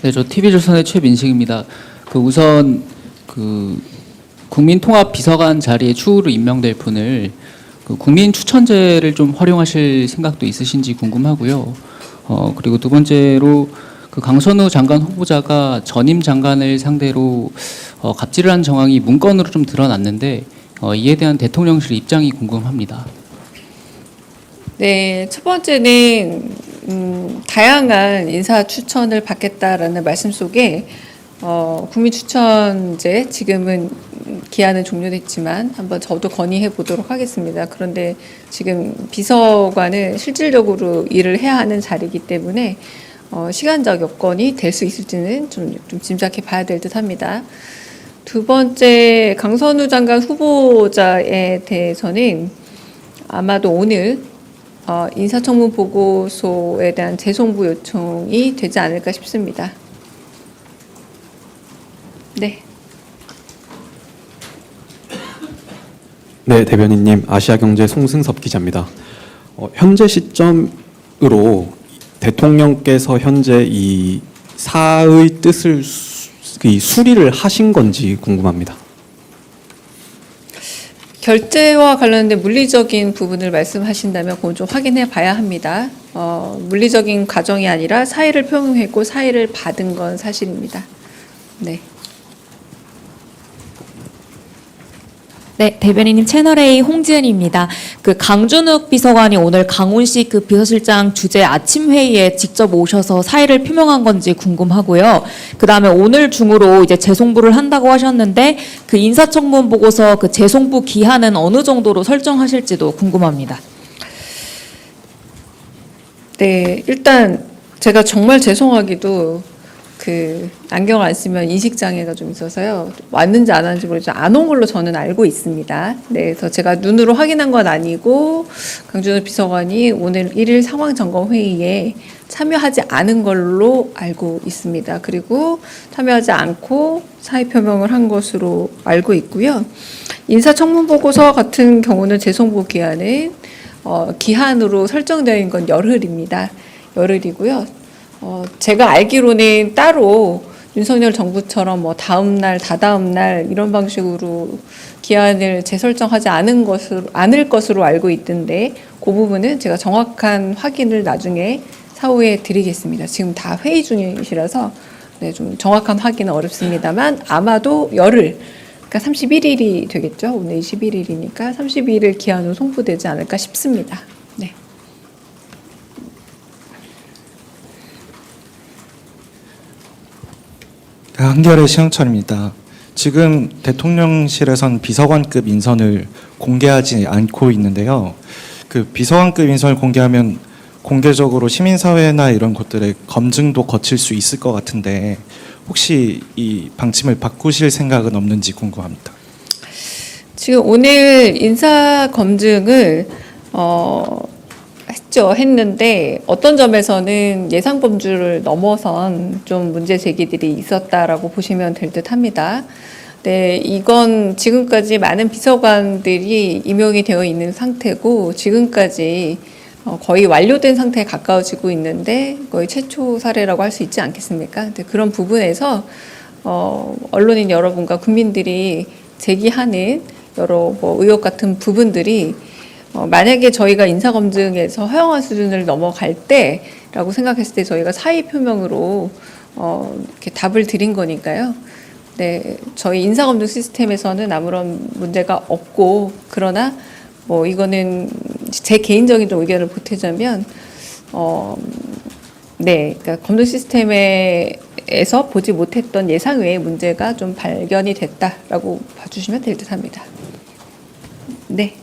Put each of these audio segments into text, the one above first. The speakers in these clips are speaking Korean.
네, 저 TV조선의 최민식입니다. 우선 국민통합비서관 자리에 추후로 임명될 분을 국민 추천제를 좀 활용하실 생각도 있으신지 궁금하고요. 그리고 두 번째로 강선우 장관 후보자가 전임 장관을 상대로 갑질을 한 정황이 문건으로 좀 드러났는데 이에 대한 대통령실 입장이 궁금합니다. 네, 첫 번째는 다양한 인사 추천을 받겠다라는 말씀 속에 국민 추천제 지금은 기한은 종료됐지만 한번 저도 건의해 보도록 하겠습니다. 그런데 지금 비서관은 실질적으로 일을 해야 하는 자리이기 때문에 시간적 여건이 될 수 있을지는 좀 짐작해 봐야 될 듯합니다. 두 번째 강선우 장관 후보자에 대해서는 아마도 오늘 인사청문 보고서에 대한 재송부 요청이 되지 않을까 싶습니다. 네. 네, 대변인님, 아시아경제 송승섭 기자입니다. 현재 시점으로 대통령께서 현재 이 사의 뜻을 수리를 하신 건지 궁금합니다. 결재와 관련된 물리적인 부분을 말씀하신다면 그건 좀 확인해 봐야 합니다. 물리적인 과정이 아니라 사의를 표명했고 사의를 받은 건 사실입니다. 네. 네, 대변인님 채널A 홍지은입니다. 강준욱 비서관이 오늘 강훈식 비서실장 주재 아침 회의에 직접 오셔서 사의를 표명한 건지 궁금하고요. 그다음에 오늘 중으로 이제 재송부를 한다고 하셨는데 인사청문 보고서 재송부 기한은 어느 정도로 설정하실지도 궁금합니다. 네, 일단 제가 정말 죄송하기도 안경을 안 쓰면 인식 장애가 좀 있어서요. 왔는지 안 왔는지 모르지만 안 온 걸로 저는 알고 있습니다. 네, 그래서 제가 눈으로 확인한 건 아니고 강준호 비서관이 오늘 1일 상황 점검 회의에 참여하지 않은 걸로 알고 있습니다. 그리고 참여하지 않고 사의 표명을 한 것으로 알고 있고요. 인사청문 보고서 같은 경우는 재송부 기한은 기한으로 설정되어 있는 건 열흘입니다. 열흘이고요. 제가 알기로는 따로 윤석열 정부처럼 다음 날, 다다음 날 이런 방식으로 기한을 재설정하지 않을 것으로 알고 있던데 그 부분은 제가 정확한 확인을 나중에 사후에 드리겠습니다. 지금 다 회의 중이시라서 네, 좀 정확한 확인은 어렵습니다만 아마도 열흘, 그러니까 31일이 되겠죠. 오늘 21일이니까 31일 기한으로 송부되지 않을까 싶습니다. 네. 한겨레 신영철입니다. 지금 대통령실에선 비서관급 인선을 공개하지 않고 있는데요. 비서관급 인선을 공개하면 공개적으로 시민사회나 이런 곳들의 검증도 거칠 수 있을 것 같은데 혹시 이 방침을 바꾸실 생각은 없는지 궁금합니다. 지금 오늘 인사 검증을 했는데 어떤 점에서는 예상 범주를 넘어선 좀 문제 제기들이 있었다라고 보시면 될 듯합니다. 네, 이건 지금까지 많은 비서관들이 임용이 되어 있는 상태고 지금까지 거의 완료된 상태에 가까워지고 있는데 거의 최초 사례라고 할 수 있지 않겠습니까? 근데 그런 부분에서 언론인 여러분과 국민들이 제기하는 여러 의혹 같은 부분들이 만약에 저희가 인사검증에서 허용한 수준을 넘어갈 때라고 생각했을 때 저희가 사의 표명으로 이렇게 답을 드린 거니까요. 네, 저희 인사검증 시스템에서는 아무런 문제가 없고 그러나 이거는 제 개인적인 좀 의견을 보태자면 네, 그러니까 검증 시스템에서 보지 못했던 예상 외의 문제가 좀 발견이 됐다라고 봐주시면 될 듯합니다. 네.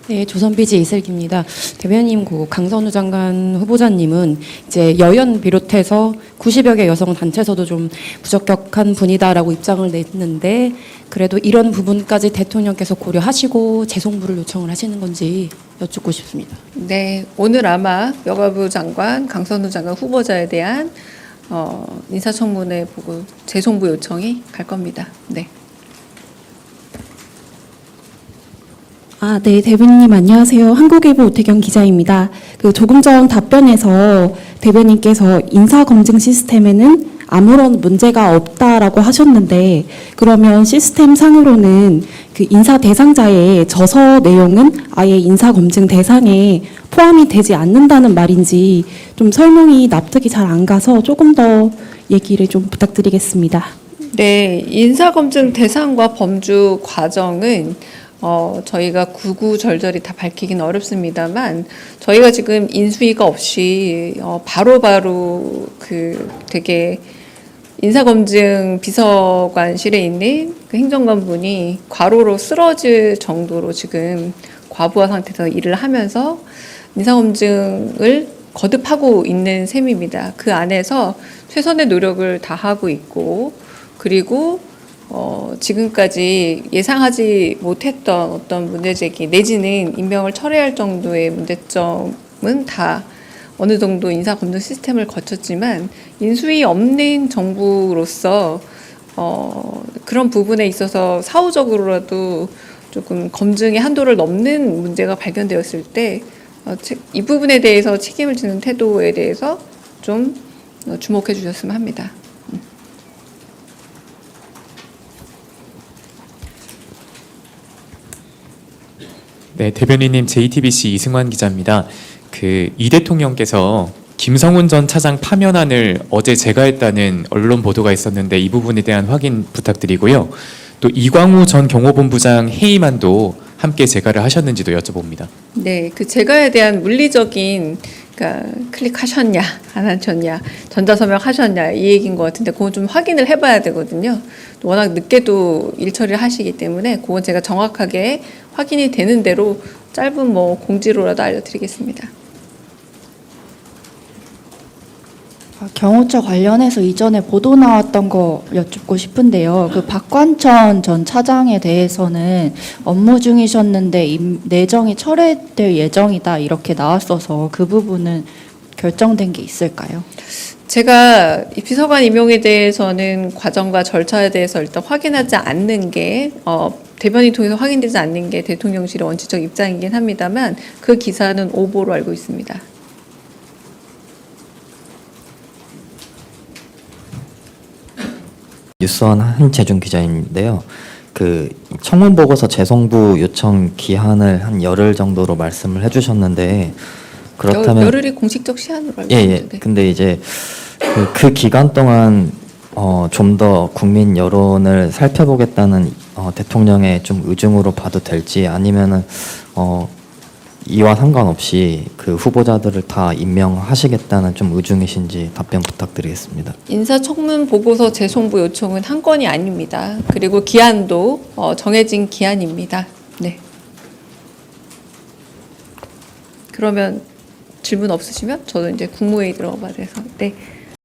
네, 조선비지 이슬기입니다. 대변인 강선우 장관 후보자님은 이제 여연 비롯해서 90여 개 여성 단체에서도 좀 부적격한 분이다라고 입장을 냈는데 그래도 이런 부분까지 대통령께서 고려하시고 재송부를 요청을 하시는 건지 여쭙고 싶습니다. 네, 오늘 아마 여가부 장관 강선우 장관 후보자에 대한 인사청문회 보고 재송부 요청이 갈 겁니다. 네. 네, 대변인님 안녕하세요. 한국일보 오태경 기자입니다. 조금 전 답변에서 대변인께서 인사검증 시스템에는 아무런 문제가 없다라고 하셨는데, 그러면 시스템 상으로는 그 인사 대상자의 저서 내용은 아예 인사검증 대상에 포함이 되지 않는다는 말인지 좀 설명이 납득이 잘 안 가서 조금 더 얘기를 좀 부탁드리겠습니다. 네, 인사검증 대상과 범주 과정은 저희가 구구절절히 다 밝히긴 어렵습니다만, 저희가 지금 인수위가 없이 바로바로 그 되게 인사검증 비서관실에 있는 그 행정관분이 과로로 쓰러질 정도로 지금 과부하 상태에서 일을 하면서 인사검증을 거듭하고 있는 셈입니다. 그 안에서 최선의 노력을 다하고 있고, 그리고 지금까지 예상하지 못했던 어떤 문제제기 내지는 임명을 철회할 정도의 문제점은 다 어느 정도 인사검증 시스템을 거쳤지만, 인수위 없는 정부로서 그런 부분에 있어서 사후적으로라도 조금 검증의 한도를 넘는 문제가 발견되었을 때 이 부분에 대해서 책임을 지는 태도에 대해서 좀 주목해 주셨으면 합니다. 네, 대변인님 JTBC 이승환 기자입니다. 이 대통령께서 김성훈 전 차장 파면안을 어제 제거했다는 언론 보도가 있었는데 이 부분에 대한 확인 부탁드리고요. 또 이광우 전 경호본부장 해임안도 함께 제거를 하셨는지도 여쭤봅니다. 네, 그 제거에 대한 물리적인, 그러니까 클릭하셨냐, 안 하셨냐, 전자서명 하셨냐 이 얘기인 것 같은데, 그건 좀 확인을 해봐야 되거든요. 워낙 늦게도 일 처리를 하시기 때문에 그건 제가 정확하게 확인이 되는 대로 짧은 공지로라도 알려드리겠습니다. 경호처 관련해서 이전에 보도 나왔던 거 여쭙고 싶은데요. 박관천 전 차장에 대해서는 업무 중이셨는데 내정이 철회될 예정이다 이렇게 나왔어서 그 부분은 결정된 게 있을까요? 제가 이 비서관 임용에 대해서는 과정과 절차에 대해서 일단 확인하지 않는 게 대변인 통해서 확인되지 않는 게 대통령실의 원칙적 입장이긴 합니다만, 그 기사는 오보로 알고 있습니다. 뉴스원 한재준 기자인데요. 청문 보고서 재송부 요청 기한을 한 열흘 정도로 말씀을 해주셨는데, 그렇다면 열흘이 공식적 시한으로 알고 예. 있는데. 근데 이제 그 기간 동안 좀 더 국민 여론을 살펴보겠다는 대통령의 좀 의중으로 봐도 될지, 아니면은 이와 상관없이 그 후보자들을 다 임명하시겠다는 좀 의중이신지 답변 부탁드리겠습니다. 인사청문 보고서 재송부 요청은 한 건이 아닙니다. 그리고 기한도 정해진 기한입니다. 네. 그러면 질문 없으시면 저도 이제 국무회의 들어가 봐야 돼서. 네.